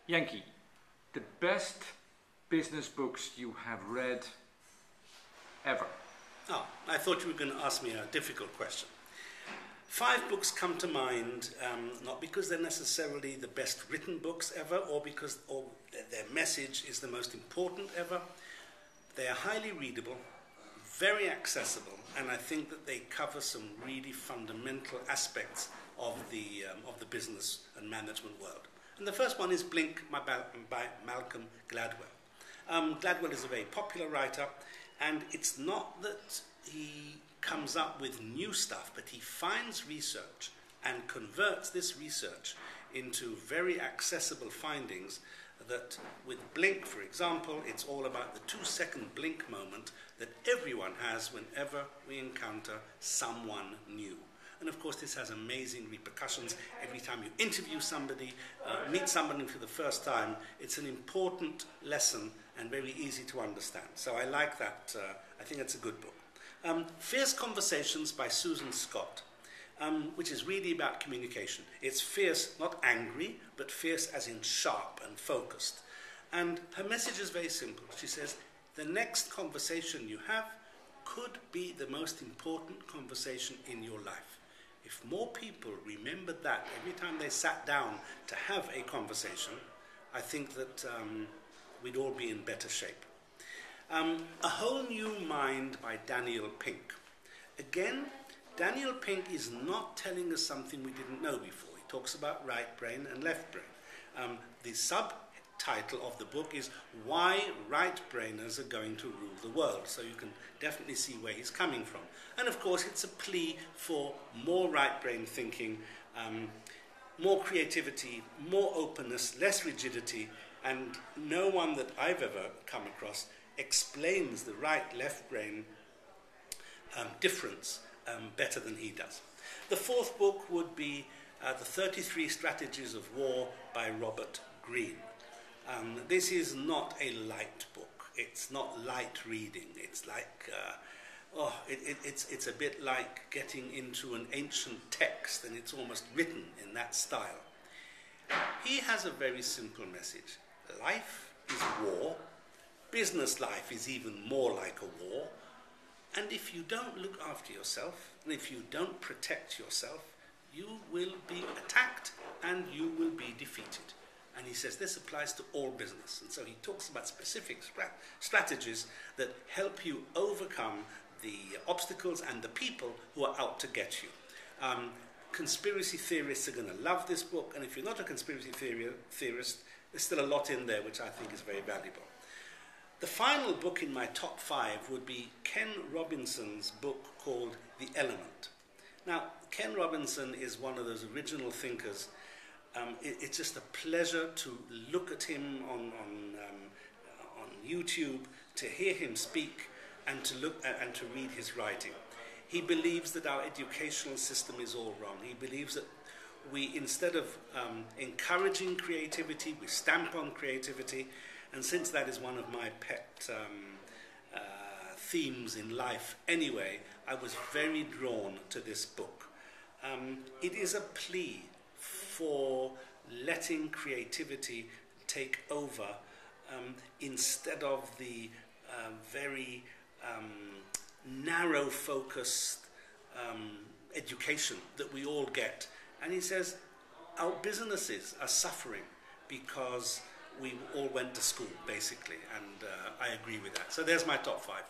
Yanky, the best business books you have read ever? Oh, I thought you were going to ask me a difficult question. 5 books come to mind, not because they're necessarily the best written books ever, or because their message is the most important ever. They are highly readable, very accessible, and I think that they cover some really fundamental aspects of the business and management world. And the first one is Blink by Malcolm Gladwell. Gladwell is a very popular writer, and it's not that he comes up with new stuff, but he finds research and converts this research into very accessible findings that with Blink, for example, it's all about the 2-second blink moment that everyone has whenever we encounter someone new. And of course, this has amazing repercussions. Every time you interview somebody, meet somebody for the first time, it's an important lesson and very easy to understand. So I like that. I think it's a good book. Fierce Conversations by Susan Scott, which is really about communication. It's fierce, not angry, but fierce as in sharp and focused. And her message is very simple. She says, the next conversation you have could be the most important conversation in your life. If more people remembered that every time they sat down to have a conversation, I think that we'd all be in better shape. A Whole New Mind by Daniel Pink. Again, Daniel Pink is not telling us something we didn't know before. He talks about right brain and left brain. The subtitle of the book is Why Right-Brainers Are Going to Rule the World. So you can definitely see where he's coming from. And of course, it's a plea for more right-brain thinking, more creativity, more openness, less rigidity, and no one that I've ever come across explains the right-left brain difference better than he does. The 4th book would be The 33 Strategies of War by Robert Greene. This is not a light book. It's not light reading. It's like, it's a bit like getting into an ancient text, and it's almost written in that style. He has a very simple message. Life is war. Business life is even more like a war. And if you don't look after yourself, and if you don't protect yourself, you will be attacked and you will be defeated. And he says this applies to all business. And so he talks about specific strategies that help you overcome the obstacles and the people who are out to get you. Conspiracy theorists are going to love this book. And if you're not a conspiracy theorist, there's still a lot in there which I think is very valuable. The final book in my top 5 would be Ken Robinson's book called The Element. Now, Ken Robinson is one of those original thinkers. It's just a pleasure to look at him on YouTube, to hear him speak, and to read his writing. He believes that our educational system is all wrong. He believes that we, instead of encouraging creativity, we stamp on creativity. And since that is one of my pet themes in life anyway, I was very drawn to this book. It is a plea for letting creativity take over instead of the very narrow-focused education that we all get. And he says our businesses are suffering because we all went to school, basically, and I agree with that. So there's my top 5.